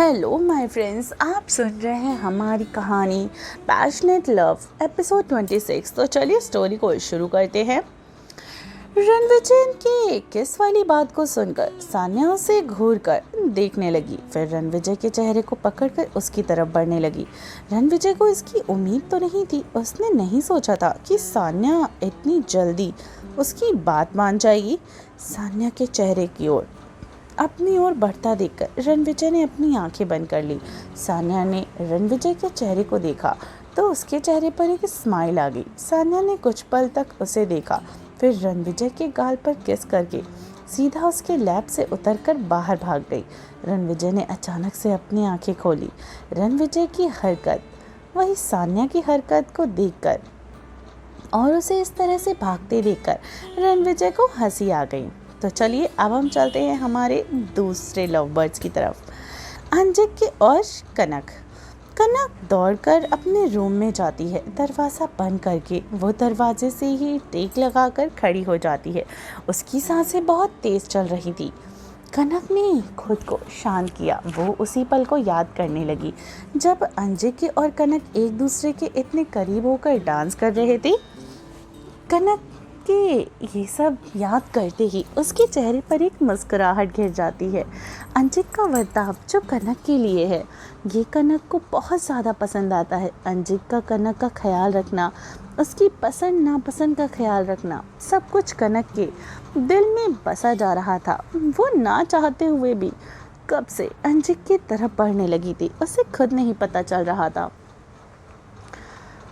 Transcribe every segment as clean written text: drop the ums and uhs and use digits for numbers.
Hello my friends, आप सुन रहे हैं हमारी कहानी पैशनेट लव एपिसोड 26। तो चलिए स्टोरी को शुरू करते हैं। रणविजय की किस वाली बात को सुनकर सान्या उसे घूर कर देखने लगी। फिर रणविजय के चेहरे को पकड़कर उसकी तरफ बढ़ने लगी। रणविजय को इसकी उम्मीद तो नहीं थी। उसने नहीं सोचा था कि सान्या इतनी जल्दी उसकी बात मान जाएगी। सान्या के चेहरे की ओर अपनी ओर बढ़ता देखकर रणविजय ने अपनी आंखें बंद कर ली। सान्या ने रणविजय के चेहरे को देखा तो उसके चेहरे पर एक स्माइल आ गई। सान्या ने कुछ पल तक उसे देखा, फिर रणविजय के गाल पर किस करके सीधा उसके लैब से उतरकर बाहर भाग गई। रणविजय ने अचानक से अपनी आंखें खोली। रणविजय की हरकत वही सान्या की हरकत को देखकर और उसे इस तरह से भागते देखकर रणविजय को हंसी आ गई। तो चलिए अब हम चलते हैं हमारे दूसरे लव बर्ड्स की तरफ, अंजिक और कनक। कनक दौड़कर अपने रूम में जाती है। दरवाज़ा बंद करके वो दरवाजे से ही टेक लगाकर खड़ी हो जाती है। उसकी सांसें बहुत तेज़ चल रही थी। कनक ने खुद को शांत किया। वो उसी पल को याद करने लगी जब अंजिक और कनक एक दूसरे के इतने करीब होकर डांस कर रहे थे। कनक के ये सब याद करते ही उसके चेहरे पर एक मुस्कुराहट घिर जाती है। अंजिक का बर्ताव जो कनक के लिए है, ये कनक को बहुत ज़्यादा पसंद आता है। अंजिक का कनक का ख्याल रखना, उसकी पसंद नापसंद का ख्याल रखना, सब कुछ कनक के दिल में बसा जा रहा था। वो ना चाहते हुए भी कब से अंजिक की तरफ बढ़ने लगी थी, उसे खुद नहीं पता चल रहा था।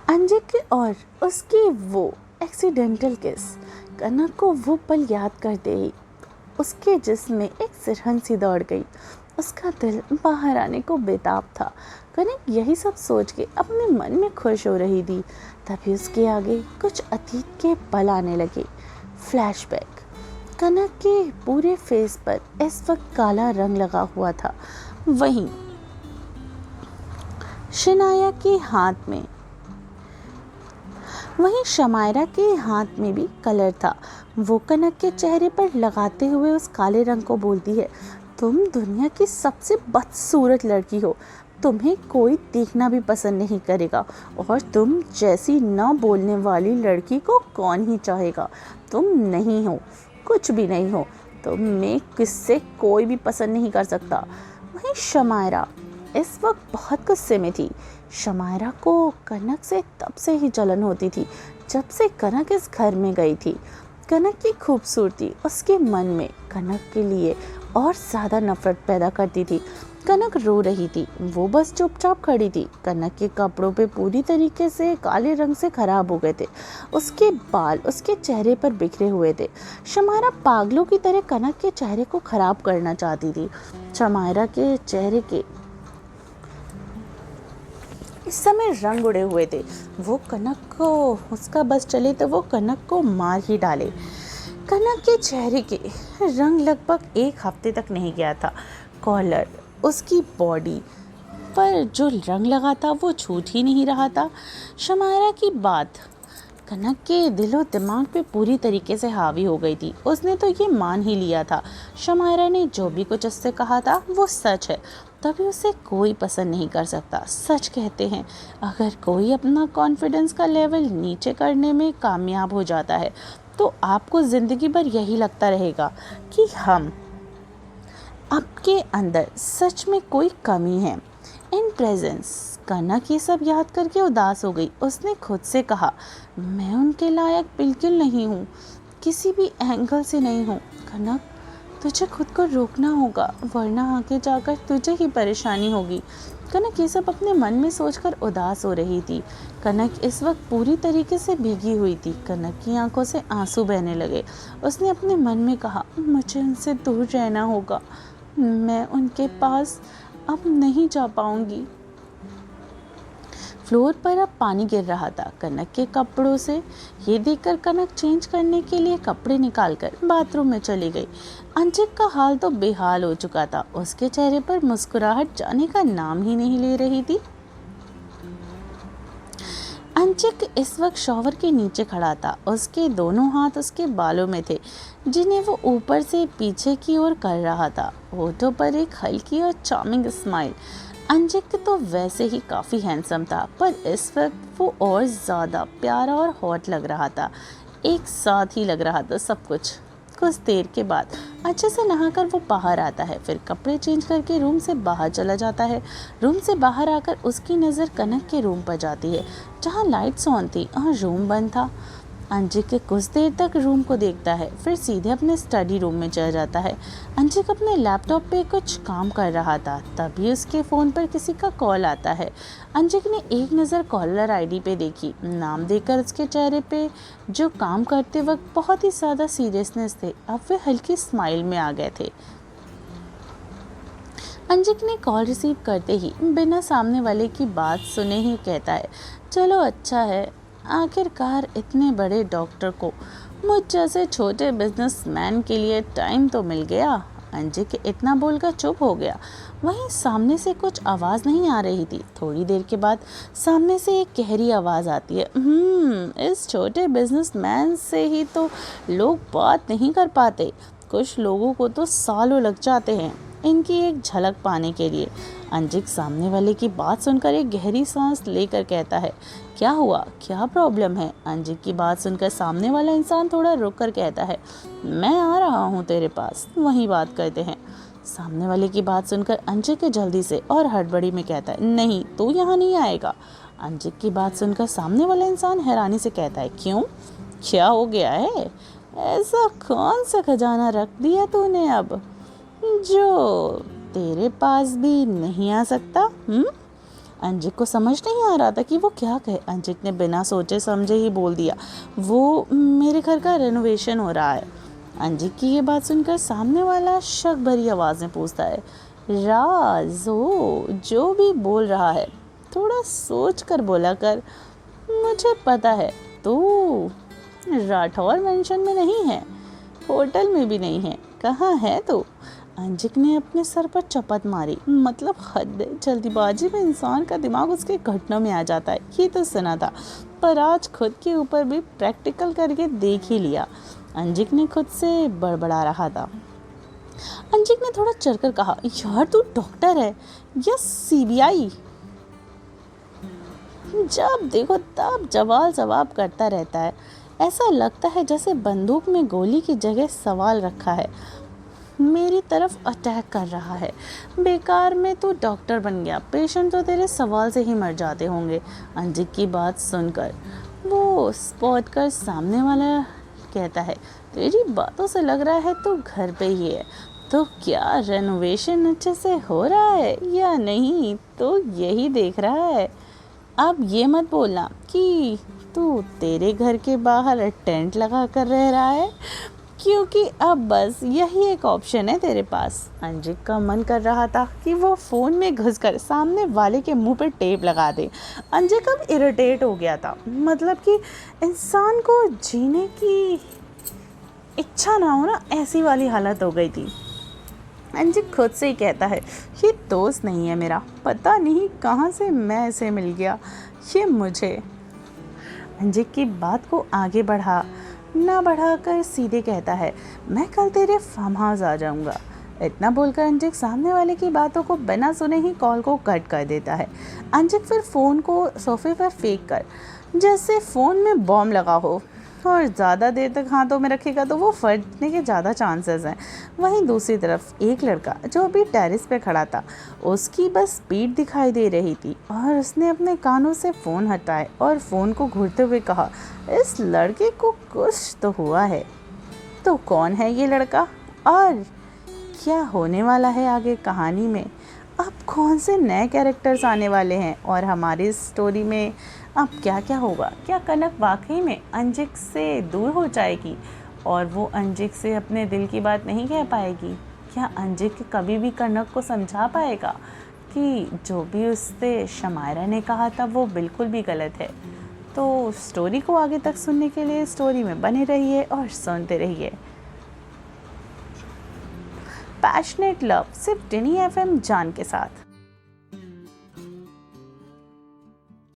अंजिक और उसकी वो एक्सीडेंटल किस, कनक को वो पल याद करते ही उसके जिस्म में एक सिरहन सी दौड़ गई। उसका दिल बाहर आने को बेताब था। कनक यही सब सोच के अपने मन में खुश हो रही थी। तभी उसके आगे कुछ अतीत के पल आने लगे। फ्लैशबैक। कनक के पूरे फेस पर इस वक्त काला रंग लगा हुआ था। वहीं शनाया के हाथ में वहीं शमायरा के हाथ में भी कलर था। वो कनक के चेहरे पर लगाते हुए उस काले रंग को बोलती है, तुम दुनिया की सबसे बदसूरत लड़की हो। तुम्हें कोई देखना भी पसंद नहीं करेगा और तुम जैसी ना बोलने वाली लड़की को कौन ही चाहेगा। तुम नहीं हो, कुछ भी नहीं हो। तुम्हें किससे कोई भी पसंद नहीं कर सकता। वहीं शमायरा इस वक्त बहुत गुस्से में थी। शमायरा को कनक से तब से ही जलन होती थी जब से कनक इस घर में गई थी। कनक की खूबसूरती उसके मन में कनक के लिए और ज़्यादा नफरत पैदा करती थी। कनक रो रही थी, वो बस चुपचाप खड़ी थी। कनक के कपड़ों पे पूरी तरीके से काले रंग से खराब हो गए थे। उसके बाल उसके चेहरे पर बिखरे हुए थे। शमायरा पागलों की तरह कनक के चेहरे को खराब करना चाहती थी। शमायरा के चेहरे के इस समय रंग उड़े हुए थे। वो कनक को उसका बस चले तो वो कनक को मार ही डाले। कनक के चेहरे के रंग लगभग एक हफ्ते तक नहीं गया था। कॉलर, उसकी बॉडी पर जो रंग लगा था वो छूट ही नहीं रहा था। शमायरा की बात कनक के दिलो दिमाग पे पूरी तरीके से हावी हो गई थी। उसने तो ये मान ही लिया था शमायरा ने जो भी कुछ उससे कहा था वो सच है। तभी उसे कोई पसंद नहीं कर सकता। सच कहते हैं, अगर कोई अपना कॉन्फिडेंस का लेवल नीचे करने में कामयाब हो जाता है तो आपको ज़िंदगी भर यही लगता रहेगा कि आपके अंदर सच में कोई कमी है। इन प्रेजेंस कनक ये सब याद करके उदास हो गई। उसने खुद से कहा, मैं उनके लायक बिल्कुल नहीं हूँ, किसी भी एंगल से नहीं हूँ। कनक, तुझे खुद को रोकना होगा वरना आगे जाकर तुझे ही परेशानी होगी। कनक ये सब अपने मन में सोचकर उदास हो रही थी। कनक इस वक्त पूरी तरीके से भीगी हुई थी। कनक की आंखों से आंसू बहने लगे। उसने अपने मन में कहा, मुझे उनसे दूर रहना होगा, मैं उनके पास अब नहीं जा पाऊंगी। फ्लोर पर अब पानी गिर रहा था कनक के कपड़ों से। ये देखकर कनक चेंज करने के लिए कपड़े निकालकर बाथरूम में चली गई। अंजिक का हाल तो बेहाल हो चुका था। उसके चेहरे पर मुस्कुराहट जाने का नाम ही नहीं ले रही थी। अंशिक इस वक्त शॉवर के नीचे खड़ा था। उसके दोनों हाथ उसके बालों में थे, जिन्हें वो ऊपर से पीछे की ओर कर रहा था। होठों पर एक हल्की और चार्मिंग स्माइल। अंशिक तो वैसे ही काफ़ी हैंडसम था, पर इस वक्त वो और ज़्यादा प्यारा और हॉट लग रहा था। एक साथ ही लग रहा था सब कुछ। कुछ देर के बाद अच्छे से नहाकर वो बाहर आता है, फिर कपड़े चेंज करके रूम से बाहर चला जाता है। रूम से बाहर आकर उसकी नज़र कनक के रूम पर जाती है, जहाँ लाइट्स ऑन थी और रूम बंद था। अंशिक कुछ देर तक रूम को देखता है, फिर सीधे अपने स्टडी रूम में चला जाता है। अंशिक अपने लैपटॉप पे कुछ काम कर रहा था, तभी उसके फ़ोन पर किसी का कॉल आता है। अंशिक ने एक नज़र कॉलर आईडी पे देखी। नाम देखकर उसके चेहरे पे, जो काम करते वक्त बहुत ही ज़्यादा सीरियसनेस थे, अब वे हल्की स्माइल में आ गए थे। अंशिक ने कॉल रिसीव करते ही बिना सामने वाले की बात सुने ही कहता है, चलो अच्छा है, आखिरकार इतने बड़े डॉक्टर को मुझ जैसे छोटे बिजनेसमैन के लिए टाइम तो मिल गया। अंशिक इतना बोलकर चुप हो गया। वहीं सामने से कुछ आवाज़ नहीं आ रही थी। थोड़ी देर के बाद सामने से एक गहरी आवाज़ आती है, इस छोटे बिजनेसमैन से ही तो लोग बात नहीं कर पाते। कुछ लोगों को तो सालों लग जाते हैं इनकी एक झलक पाने के लिए। अंशिक सामने वाले की बात सुनकर एक गहरी सांस लेकर कहता है, क्या हुआ, क्या प्रॉब्लम है? अंशिक की बात सुनकर सामने वाला इंसान थोड़ा रुक कर कहता है, मैं आ रहा हूँ तेरे पास, वहीं बात करते हैं। सामने वाले की बात सुनकर अंशिक जल्दी से और हड़बड़ी में कहता है, नहीं, तू यहाँ नहीं आएगा। अंशिक की बात सुनकर सामने वाला इंसान हैरानी से कहता है, क्यों, क्या हो गया है? ऐसा कौन सा खजाना रख दिया तूने अब, जो तेरे पास भी नहीं आ सकता? अंशिक को समझ नहीं आ रहा था कि वो क्या कहे। अंशिक ने बिना सोचे समझे ही बोल दिया, वो मेरे घर का रेनोवेशन हो रहा है। अंशिक की ये बात सुनकर सामने वाला शक भरी आवाज़ में पूछता है, राज हो जो भी बोल रहा है, थोड़ा सोच कर बोला कर। मुझे पता है तू राठौर मेंशन में नहीं है, होटल में भी नहीं है, कहाँ है तू? अंशिक ने अपने सर पर चपत मारी। मतलब हद है, जल्दीबाजी में इंसान का दिमाग उसके घुटनों में आ जाता है। ये तो सुना था, पर आज खुद के ऊपर भी प्रैक्टिकल करके देख ही लिया। अंशिक ने खुद से बड़बड़ा रहा था। अंशिक ने थोड़ा चढ़कर कहा, यार तू डॉक्टर है या सीबीआई? जब देखो तब जवाब जवाब करता रहता है। ऐसा लगता है जैसे बंदूक में गोली की जगह सवाल रखा है, मेरी तरफ अटैक कर रहा है। बेकार में तू डॉक्टर बन गया, पेशेंट तो तेरे सवाल से ही मर जाते होंगे। अंशिक की बात सुनकर वो स्पॉट कर सामने वाला कहता है, तेरी बातों से लग रहा है तू घर पे ही है, तो क्या रेनोवेशन अच्छे से हो रहा है या नहीं, तो यही देख रहा है। अब ये मत बोलना कि तू तेरे घर के बाहर टेंट लगा कर रह रहा है, क्योंकि अब बस यही एक ऑप्शन है तेरे पास। अंशिक का मन कर रहा था कि वो फ़ोन में घुसकर सामने वाले के मुंह पर टेप लगा दे। अंशिक अब इरिटेट हो गया था, मतलब कि इंसान को जीने की इच्छा ना हो ना, ऐसी वाली हालत हो गई थी। अंशिक खुद से ही कहता है, ये दोस्त नहीं है मेरा, पता नहीं कहाँ से मैं इसे मिल गया, ये मुझे। अंशिक की बात को आगे ना बढ़ाकर सीधे कहता है, मैं कल तेरे फार्म हाउस आ जाऊंगा। इतना बोलकर अंशिक सामने वाले की बातों को बिना सुने ही कॉल को कट कर देता है। अंशिक फिर फ़ोन को सोफे पर फेंक कर, जैसे फ़ोन में बॉम्ब लगा हो और ज़्यादा देर तक हाथों में रखेगा तो वो फटने के ज़्यादा चांसेस हैं। वहीं दूसरी तरफ एक लड़का जो अभी टेरेस पे खड़ा था, उसकी बस पीठ दिखाई दे रही थी और उसने अपने कानों से फ़ोन हटाए और फ़ोन को घूरते हुए कहा, इस लड़के को कुछ तो हुआ है। तो कौन है ये लड़का और क्या होने वाला है आगे कहानी में? अब कौन से नए कैरेक्टर्स आने वाले हैं और हमारी स्टोरी में अब क्या क्या होगा? क्या कनक वाकई में अंशिक से दूर हो जाएगी और वो अंशिक से अपने दिल की बात नहीं कह पाएगी? क्या अंशिक कभी भी कनक को समझा पाएगा कि जो भी उससे शमायरा ने कहा था वो बिल्कुल भी गलत है? तो स्टोरी को आगे तक सुनने के लिए स्टोरी में बने रहिए और सुनते रहिए। पैशनेट लव सिर्फ टिनी FM जान के साथ।